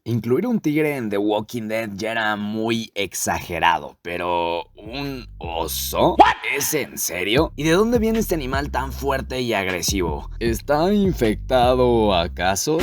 Incluir un tigre en The Walking Dead ya era muy exagerado, pero ¿un oso? ¿Es en serio? ¿Y de dónde viene este animal tan fuerte y agresivo? ¿Está infectado acaso?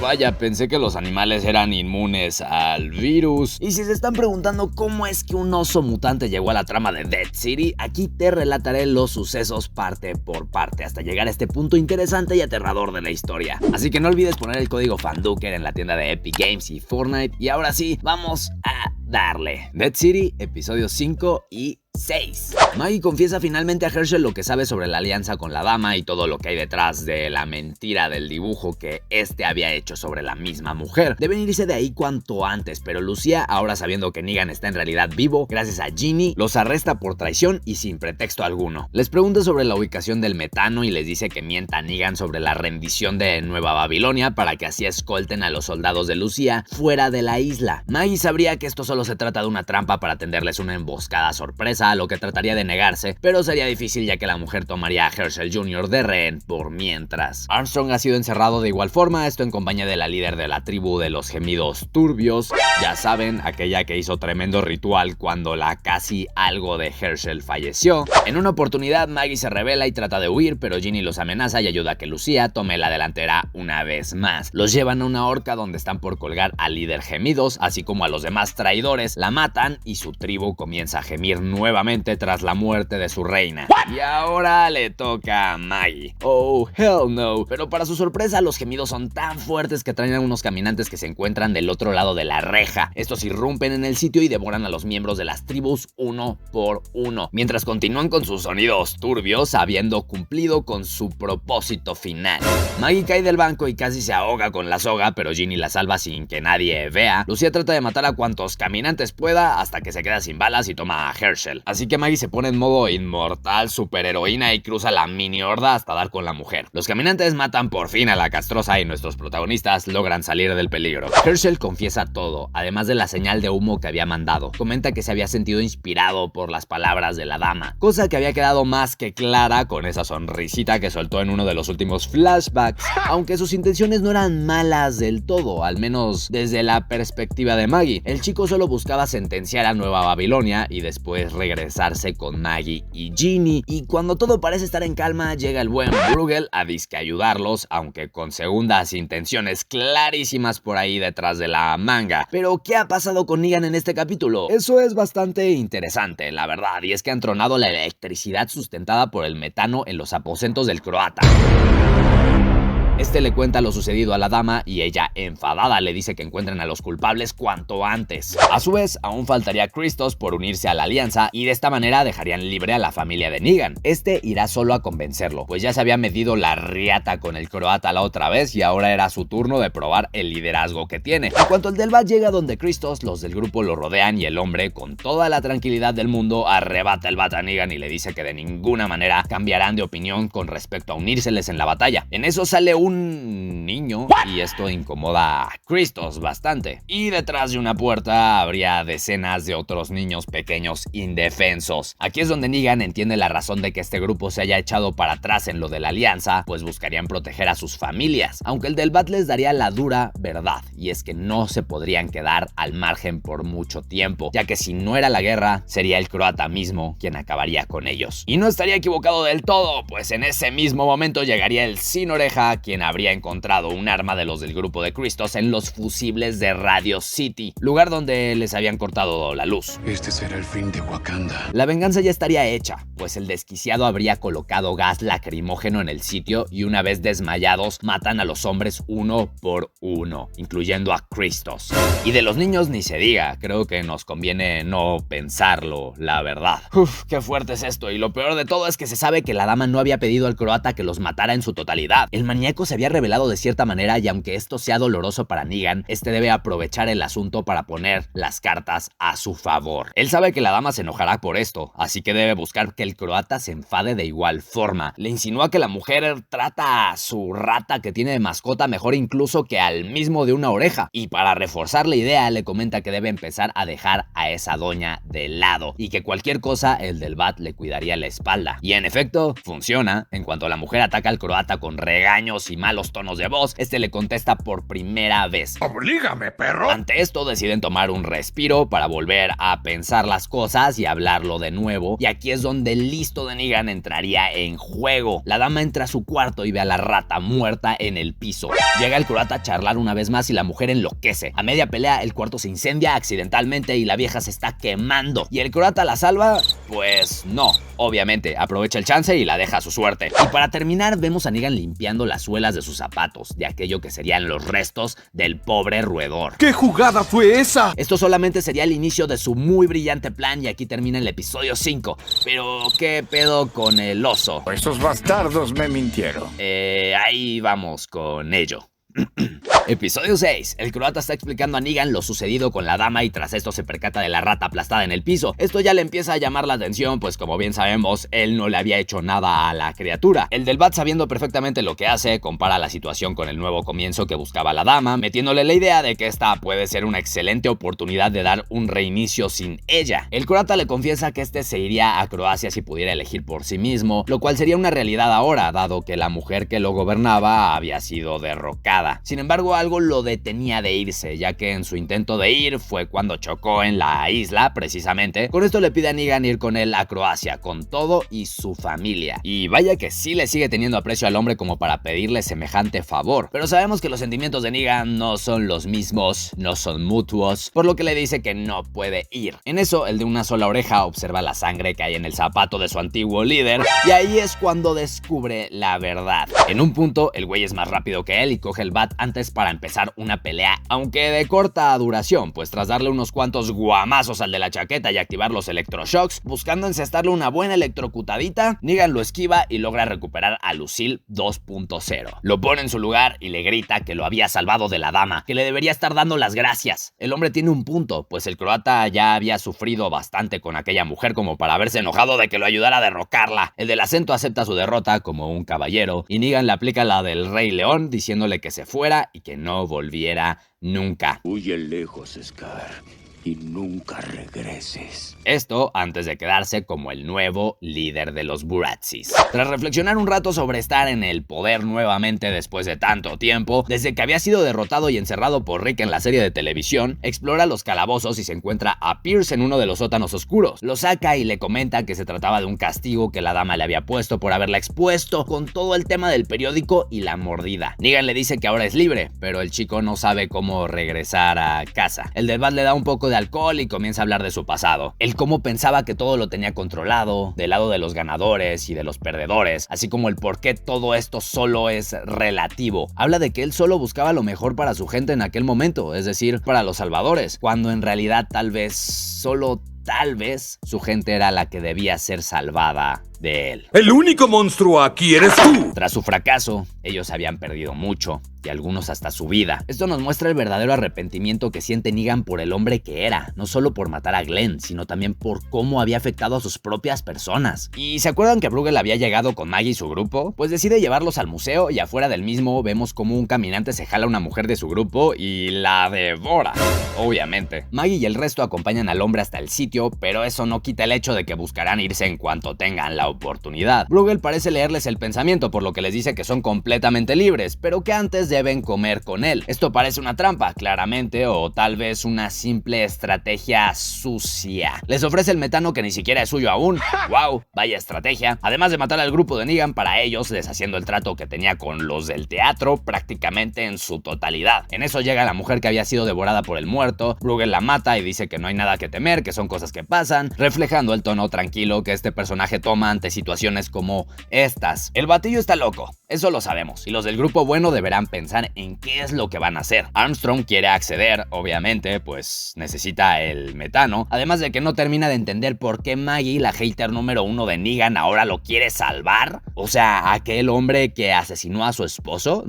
Vaya, pensé que los animales eran inmunes al virus. Y si se están preguntando cómo es que un oso mutante llegó a la trama de Dead City, aquí te relataré los sucesos parte por parte hasta llegar a este punto interesante y aterrador de la historia. Así que no olvides poner el código FANDUKER en la tienda de Epic Games y Fortnite. Y ahora sí, vamos a darle. Dead City, episodio 5 y 6. Maggie confiesa finalmente a Hershel lo que sabe sobre la alianza con la dama y todo lo que hay detrás de la mentira del dibujo que este había hecho sobre la misma mujer. Deben irse de ahí cuanto antes, pero Lucía, ahora sabiendo que Negan está en realidad vivo, gracias a Ginny, los arresta por traición y sin pretexto alguno. Les pregunta sobre la ubicación del metano y les dice que mienta a Negan sobre la rendición de Nueva Babilonia para que así escolten a los soldados de Lucía fuera de la isla. Maggie sabría que esto solo se trata de una trampa para tenderles una emboscada sorpresa, a lo que trataría de negarse, pero sería difícil ya que la mujer tomaría a Hershel Jr. de rehén por mientras. Armstrong ha sido encerrado de igual forma, esto en compañía de la líder de la tribu de los gemidos turbios, ya saben, aquella que hizo tremendo ritual cuando la casi algo de Hershel falleció. En una oportunidad Maggie se revela y trata de huir, pero Ginny los amenaza y ayuda a que Lucía tome la delantera una vez más. Los llevan a una horca donde están por colgar al líder gemidos, así como a los demás traidores, la matan y su tribu comienza a gemir nuevamente tras la muerte de su reina. Y ahora le toca a Maggie. Oh, hell no. Pero para su sorpresa, los gemidos son tan fuertes que traen a unos caminantes que se encuentran del otro lado de la reja. Estos irrumpen en el sitio y devoran a los miembros de las tribus uno por uno, mientras continúan con sus sonidos turbios, habiendo cumplido con su propósito final. Maggie cae del banco y casi se ahoga con la soga, pero Ginny la salva sin que nadie vea. Lucía trata de matar a cuantos caminantes pueda hasta que se queda sin balas y toma a Hershel. Así que Maggie se pone en modo inmortal, superheroína y cruza la mini horda hasta dar con la mujer. Los caminantes matan por fin a la castrosa y nuestros protagonistas logran salir del peligro. Hershel confiesa todo, además de la señal de humo que había mandado. Comenta que se había sentido inspirado por las palabras de la dama, cosa que había quedado más que clara con esa sonrisita que soltó en uno de los últimos flashbacks, aunque sus intenciones no eran malas del todo, al menos desde la perspectiva de Maggie. El chico solo buscaba sentenciar a Nueva Babilonia y después regresarse con Maggie y Ginny, y cuando todo parece estar en calma llega el buen Bruegel a disque ayudarlos, aunque con segundas intenciones clarísimas por ahí detrás de la manga. Pero ¿qué ha pasado con Negan en este capítulo? Eso es bastante interesante, la verdad, y es que han tronado la electricidad sustentada por el metano en los aposentos del croata. Este le cuenta lo sucedido a la dama y ella, enfadada, le dice que encuentren a los culpables cuanto antes. A su vez, aún faltaría Christos por unirse a la alianza y de esta manera dejarían libre a la familia de Negan. Este irá solo a convencerlo, pues ya se había medido la riata con el croata la otra vez y ahora era su turno de probar el liderazgo que tiene. En cuanto el del Bat llega donde Christos, los del grupo lo rodean y el hombre, con toda la tranquilidad del mundo, arrebata el Bat a Negan y le dice que de ninguna manera cambiarán de opinión con respecto a unírseles en la batalla. En eso sale un niño y esto incomoda a Christos bastante. Y detrás de una puerta habría decenas de otros niños pequeños indefensos. Aquí es donde Negan entiende la razón de que este grupo se haya echado para atrás en lo de la alianza, pues buscarían proteger a sus familias. Aunque el del Bat les daría la dura verdad, y es que no se podrían quedar al margen por mucho tiempo, ya que si no era la guerra, sería el croata mismo quien acabaría con ellos. Y no estaría equivocado del todo, pues en ese mismo momento llegaría el Sin Oreja, quien habría encontrado un arma de los del grupo de Christos en los fusibles de Radio City, lugar donde les habían cortado la luz. Este será el fin de Wakanda. La venganza ya estaría hecha, pues el desquiciado habría colocado gas lacrimógeno en el sitio y una vez desmayados matan a los hombres uno por uno, incluyendo a Christos. Y de los niños ni se diga, creo que nos conviene no pensarlo, la verdad. Uf, qué fuerte es esto, y lo peor de todo es que se sabe que la dama no había pedido al croata que los matara en su totalidad. El maníaco se había revelado de cierta manera y aunque esto sea doloroso para Negan, este debe aprovechar el asunto para poner las cartas a su favor. Él sabe que la dama se enojará por esto, así que debe buscar que el croata se enfade de igual forma. Le insinúa que la mujer trata a su rata que tiene de mascota mejor incluso que al mismo de una oreja, y para reforzar la idea le comenta que debe empezar a dejar a esa doña de lado y que cualquier cosa el del Bat le cuidaría la espalda. Y en efecto, funciona. En cuanto la mujer ataca al croata con regaños y malos tonos de voz, le contesta por primera vez: ¡Oblígame, perro! Ante esto deciden tomar un respiro para volver a pensar las cosas y hablarlo de nuevo, y aquí es donde el listo de Negan entraría en juego. La dama entra a su cuarto y ve a la rata muerta en el piso. Llega el croata a charlar una vez más y la mujer enloquece. A media pelea el cuarto se incendia accidentalmente y la vieja se está quemando. ¿Y el croata la salva? Pues no, obviamente, aprovecha el chance y la deja a su suerte. Y para terminar vemos a Negan limpiando las suelas de sus zapatos, de aquello que serían los restos del pobre roedor. ¿Qué jugada fue esa? Esto solamente sería el inicio de su muy brillante plan y aquí termina el episodio 5. Pero, ¿qué pedo con el oso? Esos bastardos me mintieron. Ahí vamos con ello. Episodio 6. El croata está explicando a Negan lo sucedido con la dama y tras esto se percata de la rata aplastada en el piso. Esto ya le empieza a llamar la atención, pues como bien sabemos, él no le había hecho nada a la criatura. El del bat, sabiendo perfectamente lo que hace, compara la situación con el nuevo comienzo que buscaba la dama, metiéndole la idea de que esta puede ser una excelente oportunidad de dar un reinicio sin ella. El croata le confiesa que se iría a Croacia si pudiera elegir por sí mismo, lo cual sería una realidad ahora, dado que la mujer que lo gobernaba había sido derrocada. Sin embargo, algo lo detenía de irse, ya que en su intento de ir fue cuando chocó en la isla, precisamente. Con esto le pide a Negan ir con él a Croacia, con todo y su familia. Y vaya que sí le sigue teniendo aprecio al hombre como para pedirle semejante favor. Pero sabemos que los sentimientos de Negan no son los mismos, no son mutuos, por lo que le dice que no puede ir. En eso, el de una sola oreja observa la sangre que hay en el zapato de su antiguo líder, y ahí es cuando descubre la verdad. En un punto, el güey es más rápido que él y coge el bat antes para empezar una pelea, aunque de corta duración, pues tras darle unos cuantos guamazos al de la chaqueta y activar los electroshocks, buscando encestarle una buena electrocutadita, Negan lo esquiva y logra recuperar a Lucille 2.0. Lo pone en su lugar y le grita que lo había salvado de la dama, que le debería estar dando las gracias. El hombre tiene un punto, pues el croata ya había sufrido bastante con aquella mujer como para haberse enojado de que lo ayudara a derrocarla. El del acento acepta su derrota como un caballero y Negan le aplica la del Rey León, diciéndole que se fuera y que no volviera nunca. Huye lejos, Scar, y nunca regreses. Esto antes de quedarse como el nuevo líder de los Burazzis. Tras reflexionar un rato sobre estar en el poder nuevamente después de tanto tiempo, desde que había sido derrotado y encerrado por Rick en la serie de televisión, explora los calabozos y se encuentra a Pierce en uno de los sótanos oscuros. Lo saca y le comenta que se trataba de un castigo que la dama le había puesto por haberla expuesto con todo el tema del periódico y la mordida. Negan le dice que ahora es libre, pero el chico no sabe cómo regresar a casa. El del bat le da un poco de alcohol y comienza a hablar de su pasado. El cómo pensaba que todo lo tenía controlado, del lado de los ganadores y de los perdedores, así como el por qué todo esto solo es relativo. Habla de que él solo buscaba lo mejor para su gente en aquel momento, es decir, para los salvadores, cuando en realidad tal vez, solo tal vez, su gente era la que debía ser salvada de él. ¡El único monstruo aquí eres tú! Tras su fracaso, ellos habían perdido mucho, y algunos hasta su vida. Esto nos muestra el verdadero arrepentimiento que siente Negan por el hombre que era, no solo por matar a Glenn, sino también por cómo había afectado a sus propias personas. ¿Y se acuerdan que Bruegel había llegado con Maggie y su grupo? Pues decide llevarlos al museo y afuera del mismo vemos como un caminante se jala a una mujer de su grupo y la devora, obviamente. Maggie y el resto acompañan al hombre hasta el sitio, pero eso no quita el hecho de que buscarán irse en cuanto tengan la oportunidad. Bruegel parece leerles el pensamiento, por lo que les dice que son completamente libres, pero que antes deben comer con él. Esto parece una trampa, claramente, o tal vez una simple estrategia sucia. Les ofrece el metano que ni siquiera es suyo aún. ¡Wow! Vaya estrategia. Además de matar al grupo de Negan para ellos, deshaciendo el trato que tenía con los del teatro prácticamente en su totalidad. En eso llega la mujer que había sido devorada por el muerto. Bruegel la mata y dice que no hay nada que temer, que son cosas que pasan, reflejando el tono tranquilo que este personaje toma ante situaciones como estas. El batillo está loco, eso lo sabemos, y los del grupo bueno deberán pensar en qué es lo que van a hacer. Armstrong quiere acceder, obviamente, pues necesita el metano, además de que no termina de entender por qué Maggie, la hater número 1 de Negan, ahora lo quiere salvar. O sea, aquel hombre que asesinó a su esposo.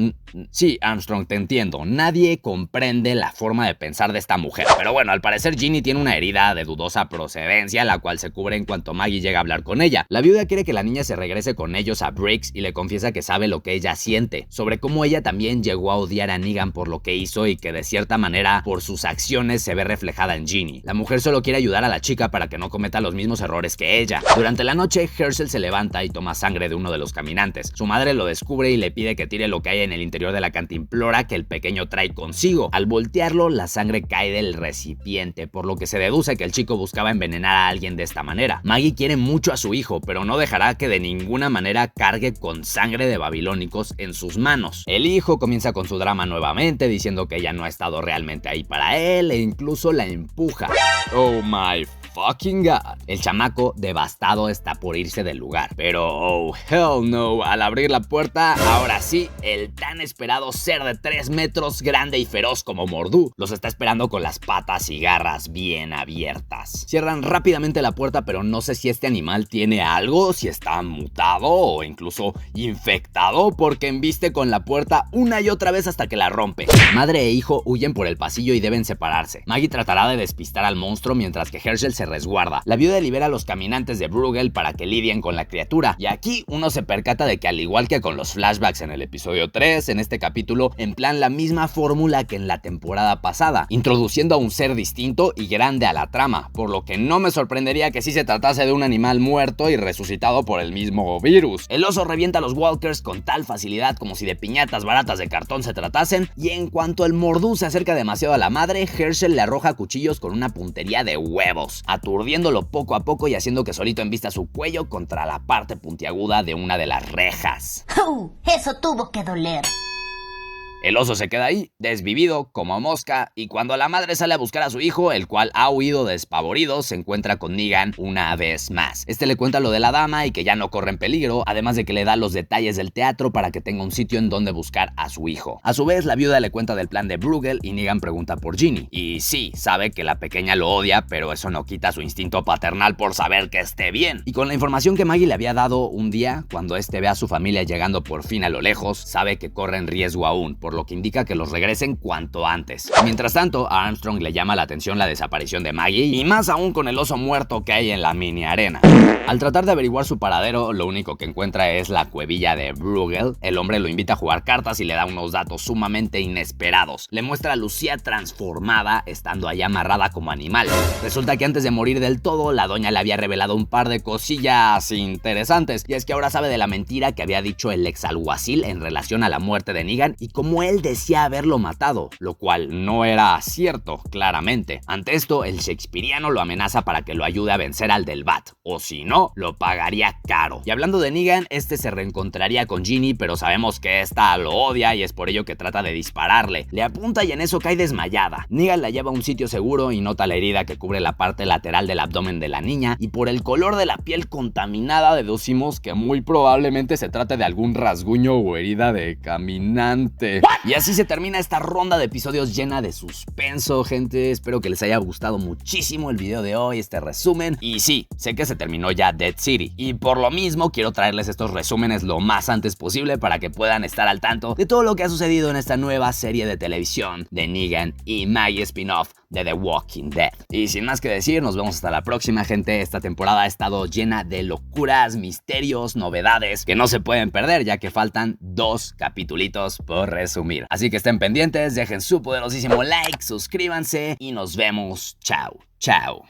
Sí, Armstrong, te entiendo, nadie comprende la forma de pensar de esta mujer, pero bueno, al parecer Ginny tiene una herida de dudosa procedencia, la cual se cubre en cuanto Maggie llega a hablar con ella. La viuda amiga quiere que la niña se regrese con ellos a Briggs y le confiesa que sabe lo que ella siente, sobre cómo ella también llegó a odiar a Negan por lo que hizo y que de cierta manera por sus acciones se ve reflejada en Ginny. La mujer solo quiere ayudar a la chica para que no cometa los mismos errores que ella. Durante la noche, Hershel se levanta y toma sangre de uno de los caminantes. Su madre lo descubre y le pide que tire lo que hay en el interior de la cantimplora que el pequeño trae consigo. Al voltearlo, la sangre cae del recipiente, por lo que se deduce que el chico buscaba envenenar a alguien de esta manera. Maggie quiere mucho a su hijo, pero no dejará que de ninguna manera cargue con sangre de babilónicos en sus manos. El hijo comienza con su drama nuevamente, diciendo que ella no ha estado realmente ahí para él e incluso la empuja. Oh my fucking god. El chamaco devastado está por irse del lugar, pero oh hell no, al abrir la puerta, ahora sí, el tan esperado ser de 3 metros, grande y feroz como Mor'du, los está esperando con las patas y garras bien abiertas. Cierran rápidamente la puerta, pero no sé si este animal tiene algo, si está mutado o incluso infectado, porque embiste con la puerta una y otra vez hasta que la rompe. Madre e hijo huyen por el pasillo y deben separarse. Maggie tratará de despistar al monstruo mientras que Hershel se resguarda. La viuda libera a los caminantes de Bruegel para que lidien con la criatura, y aquí uno se percata de que al igual que con los flashbacks en el episodio 3, en este capítulo emplean la misma fórmula que en la temporada pasada, introduciendo a un ser distinto y grande a la trama, por lo que no me sorprendería que sí se tratase de un animal muerto y resucitado por el mismo virus. El oso revienta a los walkers con tal facilidad como si de piñatas baratas de cartón se tratasen, y en cuanto el Mor'du se acerca demasiado a la madre, Hershel le arroja cuchillos con una puntería de huevos, aturdiéndolo poco a poco y haciendo que solito embista su cuello contra la parte puntiaguda de una de las rejas. Eso tuvo que doler. El oso se queda ahí, desvivido como mosca, y cuando la madre sale a buscar a su hijo, el cual ha huido despavorido, se encuentra con Negan una vez más. Este le cuenta lo de la dama y que ya no corre en peligro, además de que le da los detalles del teatro para que tenga un sitio en donde buscar a su hijo. A su vez, la viuda le cuenta del plan de Bruegel y Negan pregunta por Ginny. Y sí, sabe que la pequeña lo odia, pero eso no quita su instinto paternal por saber que esté bien. Y con la información que Maggie le había dado un día, cuando este ve a su familia llegando por fin a lo lejos, sabe que corre en riesgo aún, por lo que indica que los regresen cuanto antes. Mientras tanto, a Armstrong le llama la atención la desaparición de Maggie, y más aún con el oso muerto que hay en la mini arena. Al tratar de averiguar su paradero, lo único que encuentra es la cuevilla de Bruegel. El hombre lo invita a jugar cartas y le da unos datos sumamente inesperados. Le muestra a Lucía transformada, estando allá amarrada como animal. Resulta que antes de morir del todo, la doña le había revelado un par de cosillas interesantes, y es que ahora sabe de la mentira que había dicho el exalguacil en relación a la muerte de Negan y cómo él decía haberlo matado, lo cual no era cierto, claramente. Ante esto, el shakespeariano lo amenaza para que lo ayude a vencer al del Bat, o si no, lo pagaría caro. Y hablando de Negan, este se reencontraría con Ginny, pero sabemos que esta lo odia y es por ello que trata de dispararle. Le apunta y en eso cae desmayada. Negan la lleva a un sitio seguro y nota la herida que cubre la parte lateral del abdomen de la niña, y por el color de la piel contaminada deducimos que muy probablemente se trate de algún rasguño o herida de caminante. Y así se termina esta ronda de episodios llena de suspenso, gente. Espero que les haya gustado muchísimo el video de hoy, este resumen. Y sí, sé que se terminó ya Dead City, y por lo mismo quiero traerles estos resúmenes lo más antes posible para que puedan estar al tanto de todo lo que ha sucedido en esta nueva serie de televisión de Negan y Maggie spin-off de The Walking Dead. Y sin más que decir, nos vemos hasta la próxima, gente. Esta temporada ha estado llena de locuras, misterios, novedades que no se pueden perder, ya que faltan 2 capitulitos por resumir. Así que estén pendientes, dejen su poderosísimo like, suscríbanse y nos vemos. Chao, chao.